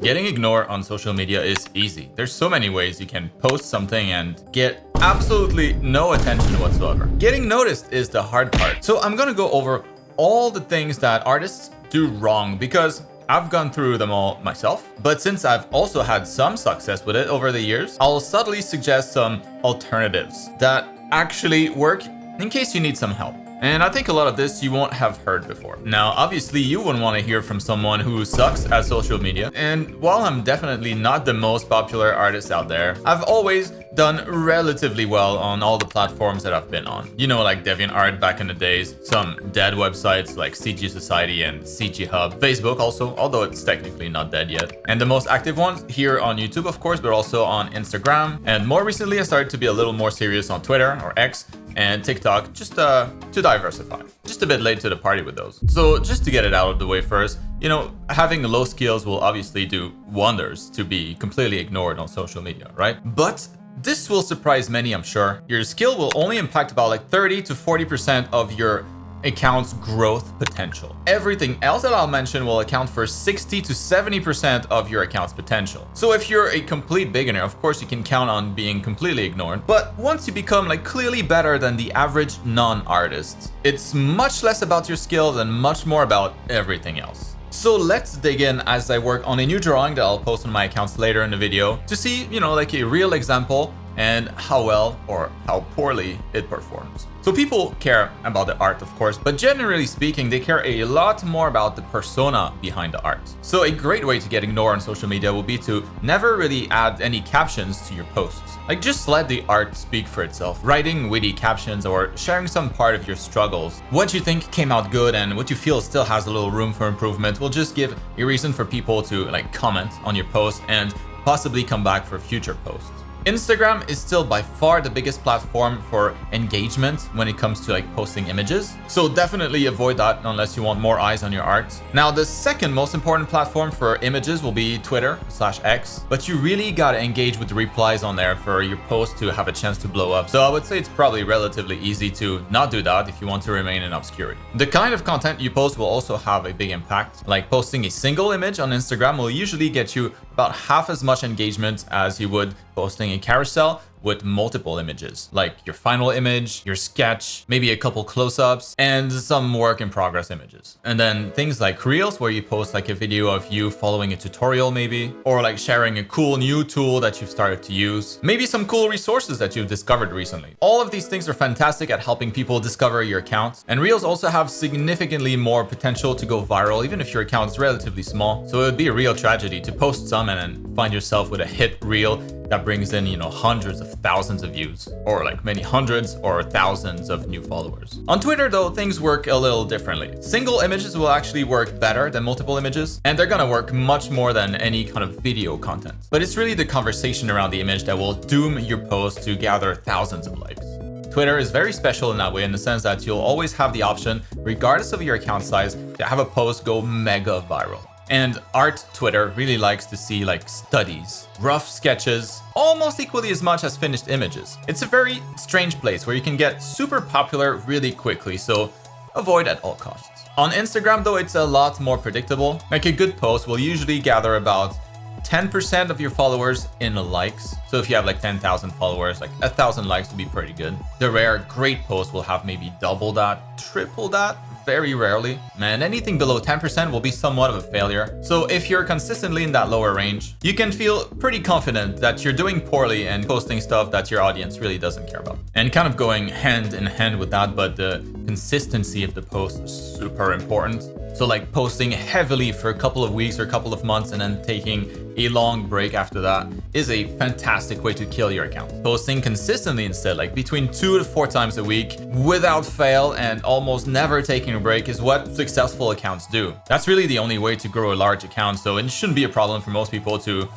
Getting ignored on social media is easy. There's so many ways you can post something and get absolutely no attention whatsoever. Getting noticed is the hard part. So I'm gonna go over all the things that artists do wrong because I've gone through them all myself. But since I've also had some success with it over the years, I'll subtly suggest some alternatives that actually work in case you need some help. And I think a lot of this you won't have heard before. Now, obviously, you wouldn't want to hear from someone who sucks at social media. And while I'm definitely not the most popular artist out there, I've always done relatively well on all the platforms that I've been on. You know, like DeviantArt back in the days, some dead websites like CG Society and CG Hub, Facebook also, although it's technically not dead yet. And the most active ones here on YouTube, of course, but also on Instagram. And more recently, I started to be a little more serious on Twitter or X and TikTok, just to diversify. Just a bit late to the party with those. So just to get it out of the way first, you know, having low skills will obviously do wonders to be completely ignored on social media, right? But this will surprise many, I'm sure. Your skill will only impact about like 30 to 40% of your account's growth potential. Everything else that I'll mention will account for 60 to 70% of your account's potential. So if you're a complete beginner, of course you can count on being completely ignored. But once you become like clearly better than the average non-artist, it's much less about your skills and much more about everything else. So let's dig in as I work on a new drawing that I'll post on my accounts later in the video to see, you know, like a real example and how well or how poorly it performs. So people care about the art, of course, but generally speaking, they care a lot more about the persona behind the art. So a great way to get ignored on social media will be to never really add any captions to your posts. Like just let the art speak for itself, writing witty captions or sharing some part of your struggles. What you think came out good and what you feel still has a little room for improvement will just give a reason for people to like comment on your post and possibly come back for future posts. Instagram is still by far the biggest platform for engagement when it comes to like posting images. So definitely avoid that unless you want more eyes on your art. Now, the second most important platform for images will be Twitter/X, but you really gotta engage with the replies on there for your post to have a chance to blow up. So I would say it's probably relatively easy to not do that if you want to remain in obscurity. The kind of content you post will also have a big impact. Like posting a single image on Instagram will usually get you about half as much engagement as you would posting a carousel with multiple images, like your final image, your sketch, maybe a couple close-ups, and some work in progress images. And then things like Reels, where you post like a video of you following a tutorial maybe, or like sharing a cool new tool that you've started to use, maybe some cool resources that you've discovered recently. All of these things are fantastic at helping people discover your account. And Reels also have significantly more potential to go viral, even if your account is relatively small. So it would be a real tragedy to post some and then find yourself with a hit reel that brings in, you know, hundreds of thousands of views, or like many hundreds or thousands of new followers. On Twitter, though, things work a little differently. Single images will actually work better than multiple images, and they're gonna work much more than any kind of video content. But it's really the conversation around the image that will doom your post to gather thousands of likes. Twitter is very special in that way, in the sense that you'll always have the option, regardless of your account size, to have a post go mega viral. And art Twitter really likes to see like studies, rough sketches, almost equally as much as finished images. It's a very strange place where you can get super popular really quickly, so avoid at all costs. On Instagram though, it's a lot more predictable. Like a good post will usually gather about 10% of your followers in likes. So if you have like 10,000 followers, like 1,000 likes would be pretty good. The rare great post will have maybe double that, triple that, very rarely. And anything below 10% will be somewhat of a failure. So if you're consistently in that lower range, you can feel pretty confident that you're doing poorly and posting stuff that your audience really doesn't care about. And kind of going hand in hand with that, but the consistency of the post is super important. So like posting heavily for a couple of weeks or a couple of months and then taking a long break after that is a fantastic way to kill your account. Posting consistently instead, like between 2 to 4 times a week without fail and almost never taking a break, is what successful accounts do. That's really the only way to grow a large account, so it shouldn't be a problem for most people to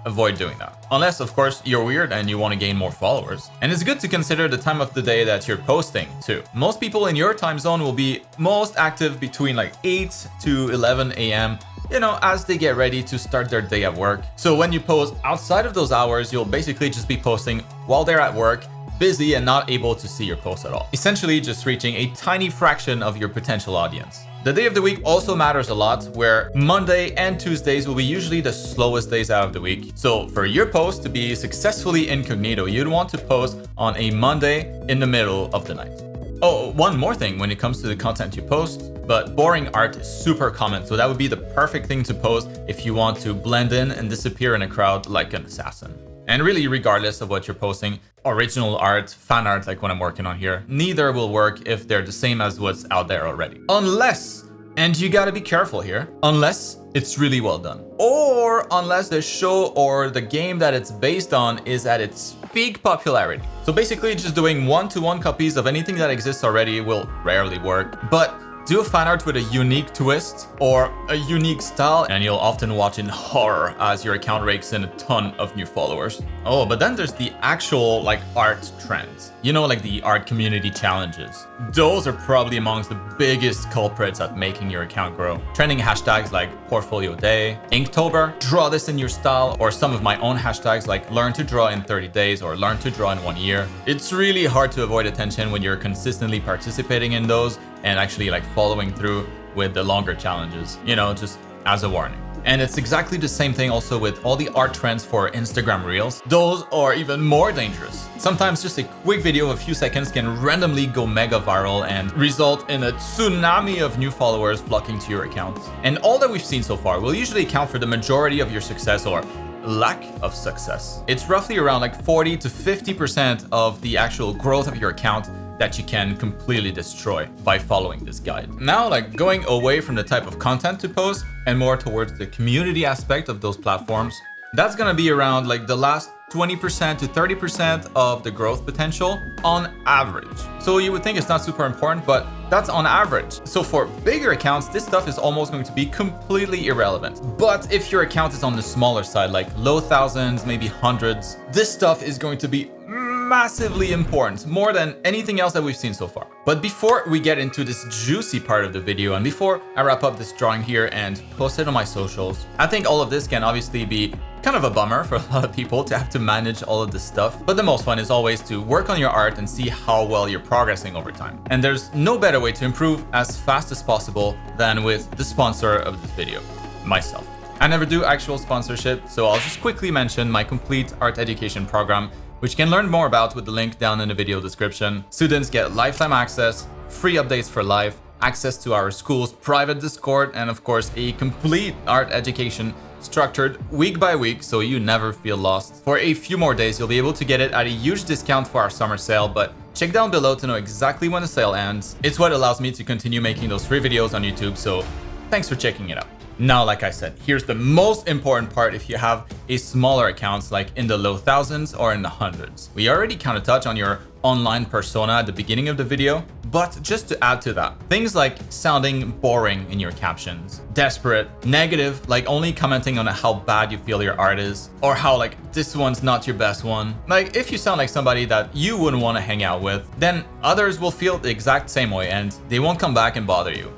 avoid doing that. Unless, of course, you're weird and you want to gain more followers. And it's good to consider the time of the day that you're posting too. Most people in your time zone will be most active between like 8 to 11 a.m. you know, as they get ready to start their day at work. So when you post outside of those hours, you'll basically just be posting while they're at work, busy and not able to see your post at all. Essentially just reaching a tiny fraction of your potential audience. The day of the week also matters a lot, where Monday and Tuesdays will be usually the slowest days out of the week. So for your post to be successfully incognito, you'd want to post on a Monday in the middle of the night. Oh, one more thing when it comes to the content you post, but boring art is super common, so that would be the perfect thing to post if you want to blend in and disappear in a crowd like an assassin. And really, regardless of what you're posting, original art, fan art like what I'm working on here, neither will work if they're the same as what's out there already. Unless, and you gotta be careful here, unless it's really well done. Or unless the show or the game that it's based on is at its peak popularity. So basically just doing one-to-one copies of anything that exists already will rarely work, but do a fan art with a unique twist or a unique style and you'll often watch in horror as your account rakes in a ton of new followers. Oh, but then there's the actual like art trends. You know, like the art community challenges. Those are probably amongst the biggest culprits at making your account grow. Trending hashtags like Portfolio Day, Inktober, draw this in your style, or some of my own hashtags like learn to draw in 30 days or learn to draw in 1 year. It's really hard to avoid attention when you're consistently participating in those and actually like following through with the longer challenges, you know, just as a warning. And it's exactly the same thing also with all the art trends for Instagram Reels. Those are even more dangerous. Sometimes just a quick video of a few seconds can randomly go mega viral and result in a tsunami of new followers flocking to your account. And all that we've seen so far will usually account for the majority of your success or lack of success. It's roughly around like 40 to 50% of the actual growth of your account that you can completely destroy by following this guide. Now, like going away from the type of content to post and more towards the community aspect of those platforms, that's gonna be around like the last 20% to 30% of the growth potential on average. So you would think it's not super important, but that's on average. So for bigger accounts, this stuff is almost going to be completely irrelevant. But if your account is on the smaller side, like low thousands, maybe hundreds, this stuff is going to be massively important, more than anything else that we've seen so far. But before we get into this juicy part of the video and before I wrap up this drawing here and post it on my socials, I think all of this can obviously be kind of a bummer for a lot of people to have to manage all of this stuff. But the most fun is always to work on your art and see how well you're progressing over time. And there's no better way to improve as fast as possible than with the sponsor of this video, myself. I never do actual sponsorship, so I'll just quickly mention my complete art education program, which you can learn more about with the link down in the video description. Students get lifetime access, free updates for life, access to our school's private Discord, and of course a complete art education structured week by week so you never feel lost. For a few more days, you'll be able to get it at a huge discount for our summer sale, but check down below to know exactly when the sale ends. It's what allows me to continue making those free videos on YouTube, so thanks for checking it out. Now, like I said, here's the most important part if you have a smaller accounts like in the low thousands or in the hundreds. We already kind of touched on your online persona at the beginning of the video, but just to add to that, things like sounding boring in your captions, desperate, negative, like only commenting on how bad you feel your art is, or how like this one's not your best one. Like if you sound like somebody that you wouldn't want to hang out with, then others will feel the exact same way and they won't come back and bother you.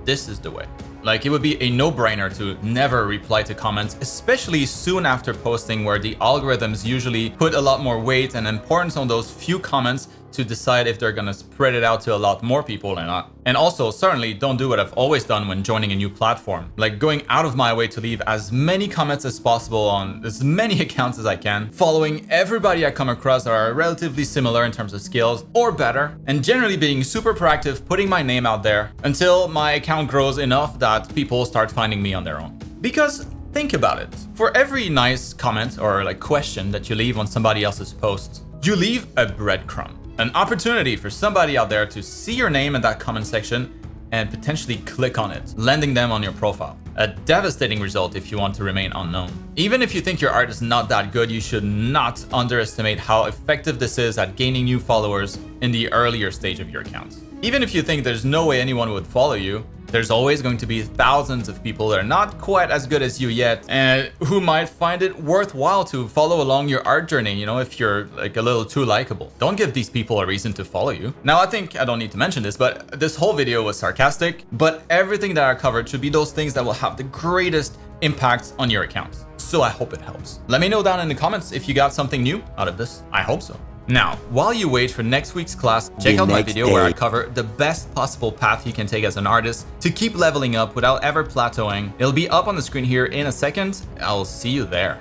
This is the way. Like it would be a no-brainer to never reply to comments, especially soon after posting, where the algorithms usually put a lot more weight and importance on those few comments to decide if they're gonna spread it out to a lot more people or not. And also, certainly don't do what I've always done when joining a new platform, like going out of my way to leave as many comments as possible on as many accounts as I can, following everybody I come across that are relatively similar in terms of skills or better, and generally being super proactive, putting my name out there until my account grows enough that people start finding me on their own. Because think about it, for every nice comment or like question that you leave on somebody else's post, you leave a breadcrumb. An opportunity for somebody out there to see your name in that comment section and potentially click on it, landing them on your profile. A devastating result if you want to remain unknown. Even if you think your art is not that good, you should not underestimate how effective this is at gaining new followers in the earlier stage of your account. Even if you think there's no way anyone would follow you, there's always going to be thousands of people that are not quite as good as you yet and who might find it worthwhile to follow along your art journey, you know, if you're like a little too likable. Don't give these people a reason to follow you. Now, I think I don't need to mention this, but this whole video was sarcastic, but everything that I covered should be those things that will have the greatest impact on your account. So I hope it helps. Let me know down in the comments if you got something new out of this. I hope so. Now, while you wait for next week's class, check out my video where I cover the best possible path you can take as an artist to keep leveling up without ever plateauing. It'll be up on the screen here in a second. I'll see you there.